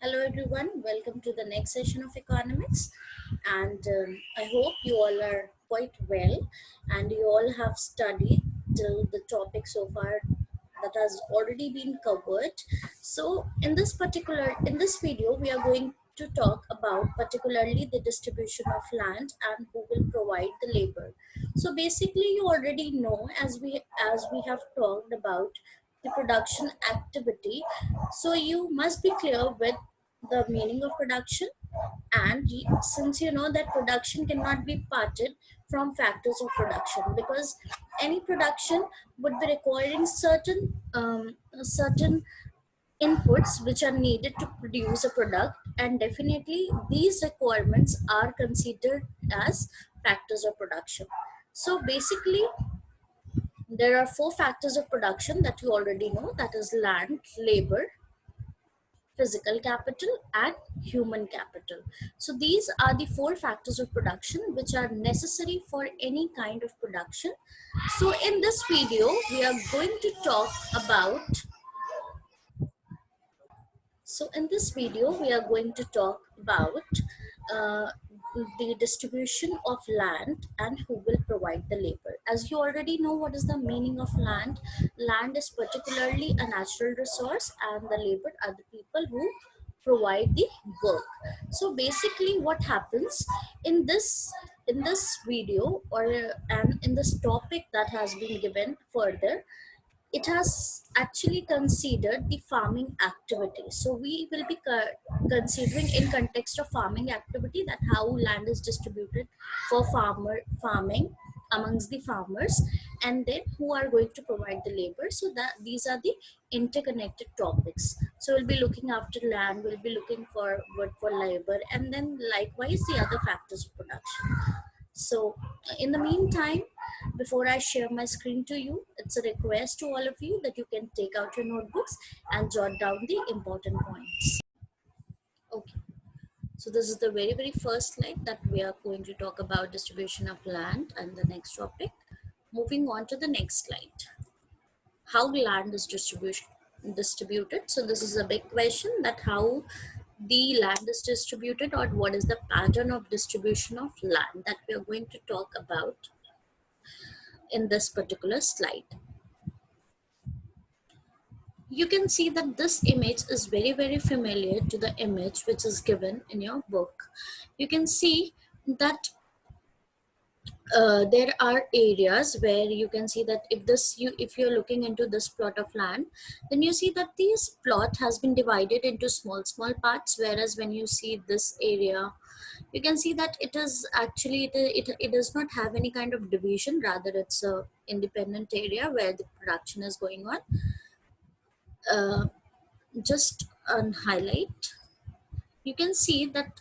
Hello everyone, welcome to the next session of economics, and I hope you all are quite well and you all have studied till the topic so far that has already been covered. So in this video we are going to talk about particularly the distribution of land and who will provide the labor. So basically you already know, as we have talked about the production activity, so you must be clear with the meaning of production, and since you know that production cannot be parted from factors of production, because any production would be requiring certain inputs which are needed to produce a product, and definitely these requirements are considered as factors of production. So basically there are four factors of production that you already know, that is land, labor, physical capital, and human capital. So these are the four factors of production which are necessary for any kind of production. So in this video we are going to talk about So in this video, we are going to talk about uh, the distribution of land and who will provide the labor. As you already know what is the meaning of land, land is particularly a natural resource and the labor are the people who provide the work. So basically what happens in this video, or and in this topic that has been given further, it has actually considered the farming activity. So we will be considering in context of farming activity that how land is distributed for farming amongst the farmers, and then who are going to provide the labor. So that these are the interconnected topics. So we'll be looking after land, we'll be looking for work for labor, and then likewise the other factors of production. So, in the meantime, before I share my screen to you, it's a request to all of you that you can take out your notebooks and jot down the important points. Okay, so this is the very first slide that we are going to talk about distribution of land and the next topic. Moving on to the next slide. How land is distributed. So this is a big question, that how the land is distributed, or what is the pattern of distribution of land that we are going to talk about in this particular slide. You can see that this image is very familiar to the image which is given in your book. You can see that there are areas where you can see that if you're looking into this plot of land, then you see that this plot has been divided into small parts, whereas when you see this area, you can see that it is actually it does not have any kind of division, rather it's a independent area where the production is going on. Just on highlight, you can see that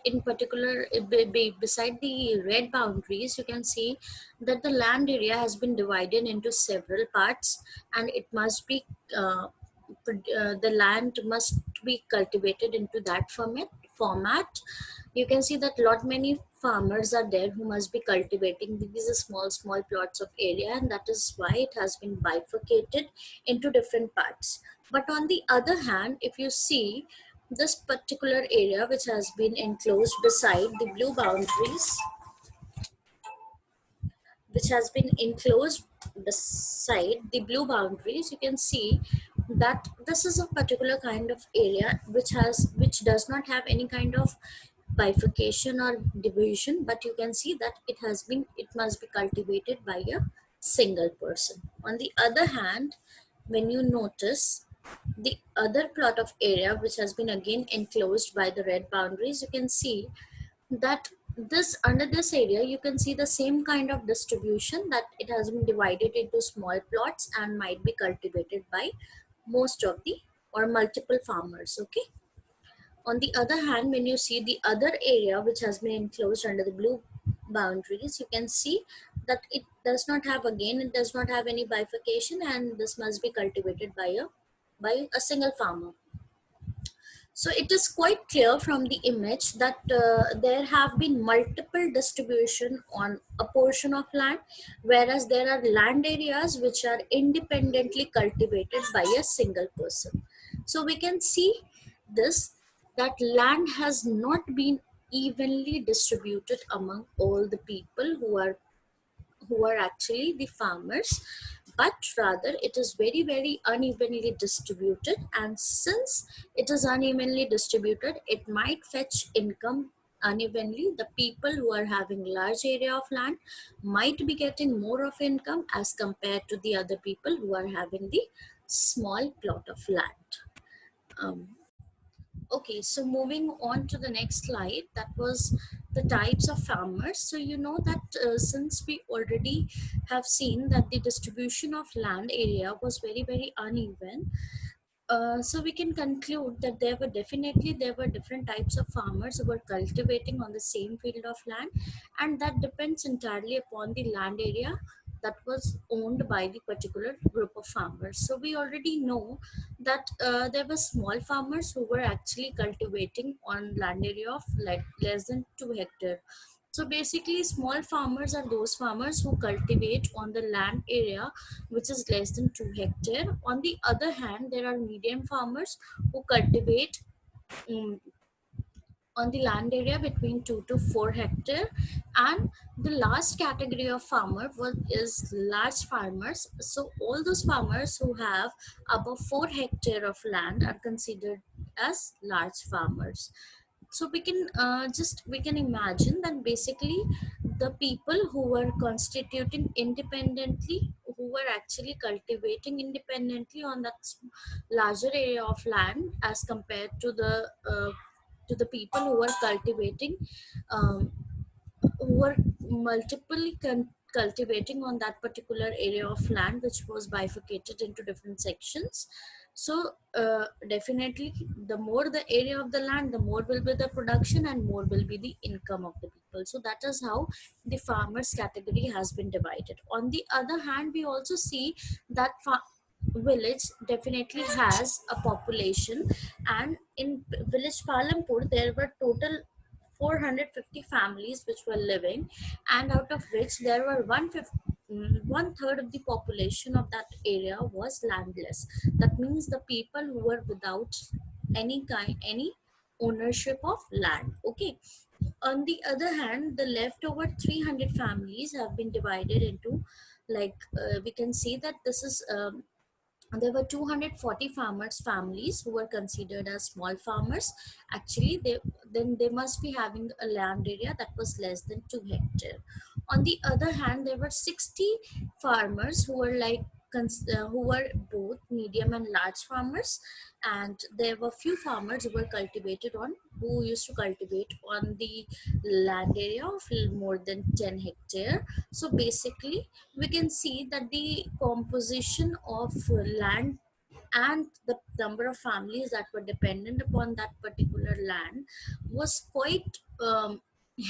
in particular beside the red boundaries, you can see that the land area has been divided into several parts, and it must be the land must be cultivated into that format. You can see that lot many farmers are there who must be cultivating these small plots of area, and that is why it has been bifurcated into different parts. But on the other hand, if you see this particular area which has been enclosed beside the blue boundaries, you can see that this is a particular kind of area which does not have any kind of bifurcation or division, but you can see that it must be cultivated by a single person. On the other hand, when you notice the other plot of area which has been again enclosed by the red boundaries, you can see that under this area you can see the same kind of distribution, that it has been divided into small plots and might be cultivated by most of the or multiple farmers. Okay, on the other hand, when you see the other area which has been enclosed under the blue boundaries, you can see that it does not have any bifurcation, and this must be cultivated by a single farmer. So it is quite clear from the image that there have been multiple distribution on a portion of land, whereas there are land areas which are independently cultivated by a single person. So we can see this, that land has not been evenly distributed among all the people who are actually the farmers, but rather it is very, very unevenly distributed. And since it is unevenly distributed, it might fetch income unevenly. The people who are having large area of land might be getting more of income as compared to the other people who are having the small plot of land. um, Okay, so moving on to the next slide, that was the types of farmers. So you know that since we already have seen that the distribution of land area was very, very uneven, so we can conclude that there were different types of farmers who were cultivating on the same field of land, and that depends entirely upon the land area that was owned by the particular group of farmers. So we already know that there were small farmers who were actually cultivating on land area of like less than 2 hectares. So basically, small farmers are those farmers who cultivate on the land area which is less than 2 hectare. On the other hand, there are medium farmers who cultivate um, on the land area between 2 to 4 hectare. And the last category of farmer is large farmers. So all those farmers who have above 4 hectare of land are considered as large farmers. So we can imagine that basically the people who were constituting independently, who were actually cultivating independently on that larger area of land as compared to the people who were cultivating, um, were cultivating on that particular area of land which was bifurcated into different sections. So definitely, the more the area of the land, the more will be the production and more will be the income of the people. So that is how the farmers category has been divided. On the other hand, we also see that village definitely has a population, and in village Palampur there were total 450 families which were living, and out of which there were one third of the population of that area was landless. That means the people who were without any ownership of land. Okay. On the other hand, the leftover 300 families have been divided into, like, we can see that this is there were 240 farmers families who were considered as small farmers. Actually, they must be having a land area that was less than 2 hectare. On the other hand, there were 60 farmers who were who were both medium and large farmers, and there were few farmers who used to cultivate on the land area of more than 10 hectare. So basically, we can see that the composition of land and the number of families that were dependent upon that particular land was quite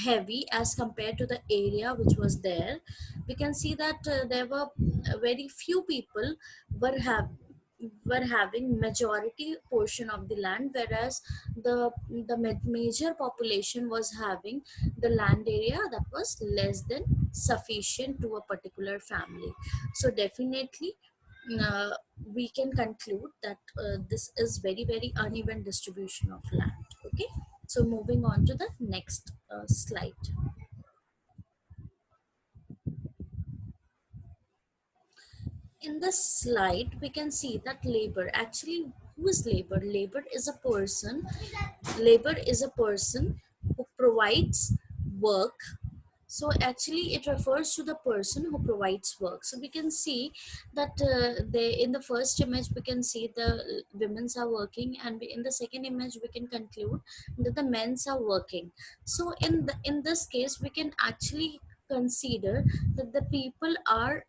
heavy as compared to the area which was there. We can see that there were very few people were have were having majority portion of the land, whereas the major population was having the land area that was less than sufficient to a particular family. So definitely, uh, we can conclude that this is very, very uneven distribution of land. Okay, so moving on to the next slide. In this slide we can see that labor, actually, who is labor? Labor is a person who provides work. So actually it refers to the person who provides work. So we can see that they in the first image we can see the women's are working, and in the second image we can conclude that the men's are working. So in this case we can actually consider that the people are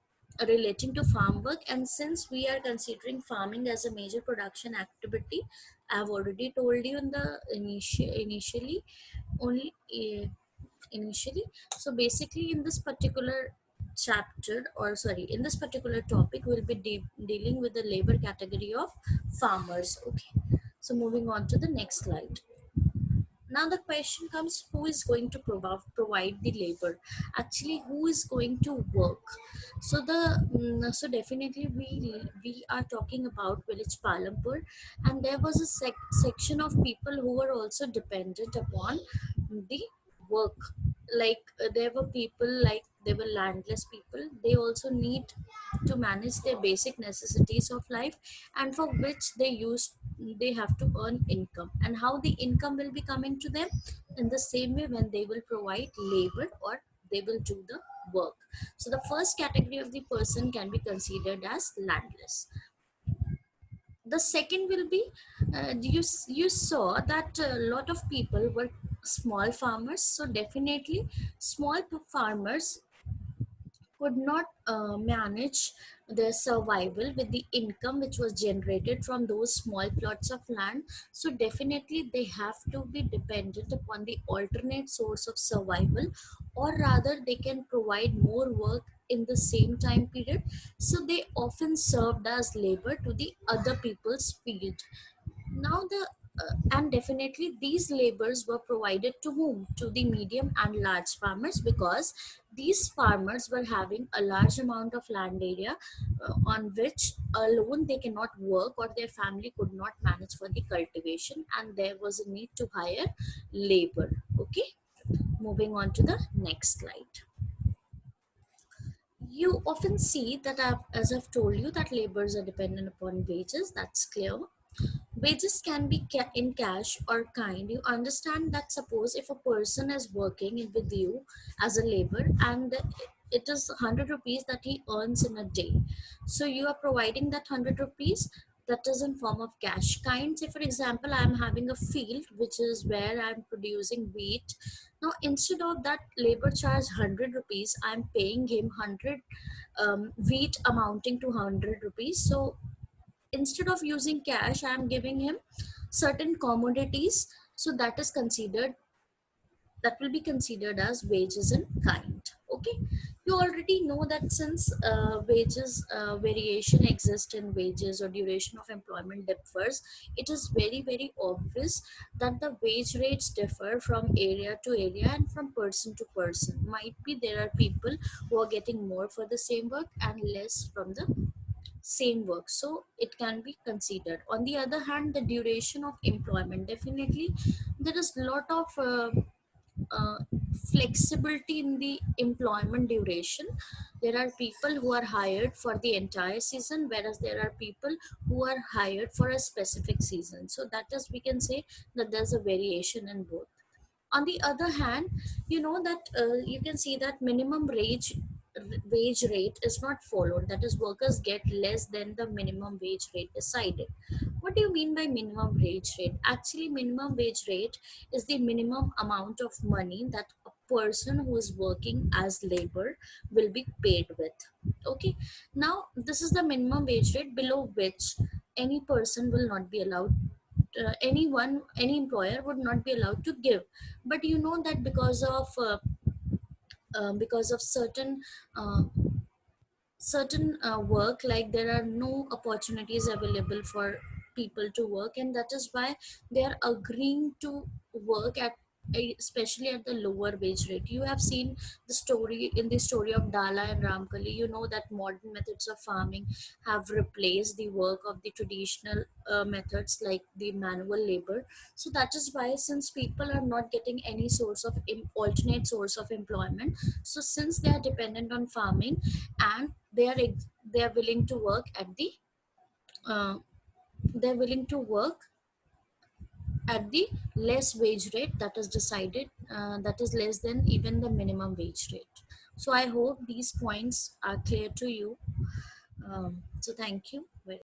relating to farm work. And since we are considering farming as a major production activity, I've already told you in the initially only initially. So basically, in this particular chapter, or sorry, in this particular topic, we'll be dealing with the labor category of farmers. Okay, so moving on to the next slide. Now the question comes, who is going to provide the labor? Actually, who is going to work? So definitely we are talking about village Palampur, and there was a section of people who were also dependent upon the work. Like there were people, like they were landless people, they also need to manage their basic necessities of life, and for which they have to earn income. And how the income will be coming to them? In the same way, when they will provide labor or they will do the work. So the first category of the person can be considered as landless. The second will be, you saw that a lot of people were small farmers. So definitely small farmers could not manage their survival with the income which was generated from those small plots of land. So definitely they have to be dependent upon the alternate source of survival, or rather they can provide more work in the same time period. So they often served as labor to the other people's field. Now the and definitely these labors were provided to whom? To the medium and large farmers, because these farmers were having a large amount of land area, on which alone they cannot work, or their family could not manage for the cultivation, and there was a need to hire labor. Okay, moving on to the next slide. You often see that as I've told you, that laborers are dependent upon wages. That's clear. Wages can be in cash or kind. You understand that suppose if a person is working with you as a labor, and it is 100 rupees that he earns in a day, so you are providing that 100 rupees, that is in form of cash. Kind, say for example, I am having a field which is where I am producing wheat. Now instead of that labor charge 100 rupees, I am paying him 100, wheat amounting to 100 rupees. So instead of using cash, I am giving him certain commodities. So that will be considered as wages in kind. Okay, you already know that since wages variation exists in wages, or duration of employment differs, it is very very obvious that the wage rates differ from area to area and from person to person. Might be there are people who are getting more for the same work and less from the same work, so it can be considered. On the other hand, the duration of employment, definitely there is a lot of uh, flexibility in the employment duration. There are people who are hired for the entire season, whereas there are people who are hired for a specific season. So that is, we can say that there's a variation in both. On the other hand, you know that you can see that minimum wage rate is not followed. That is, workers get less than the minimum wage rate decided. What do you mean by minimum wage rate? Actually, minimum wage rate is the minimum amount of money that a person who is working as labor will be paid with. Okay, now this is the minimum wage rate below which any person will not be allowed, any employer would not be allowed to give. But you know that because of uh, certain work, like there are no opportunities available for people to work, and that is why they are agreeing to work at especially at the lower wage rate. You have seen the story in the story of Dala and Ramkali. You know that modern methods of farming have replaced the work of the traditional methods, like the manual labor. So that is why, since people are not getting any source of alternate source of employment, so since they are dependent on farming, and they are willing to work at the uh, they're willing to work at the less wage rate that is decided, that is less than even the minimum wage rate. So I hope these points are clear to you. So thank you very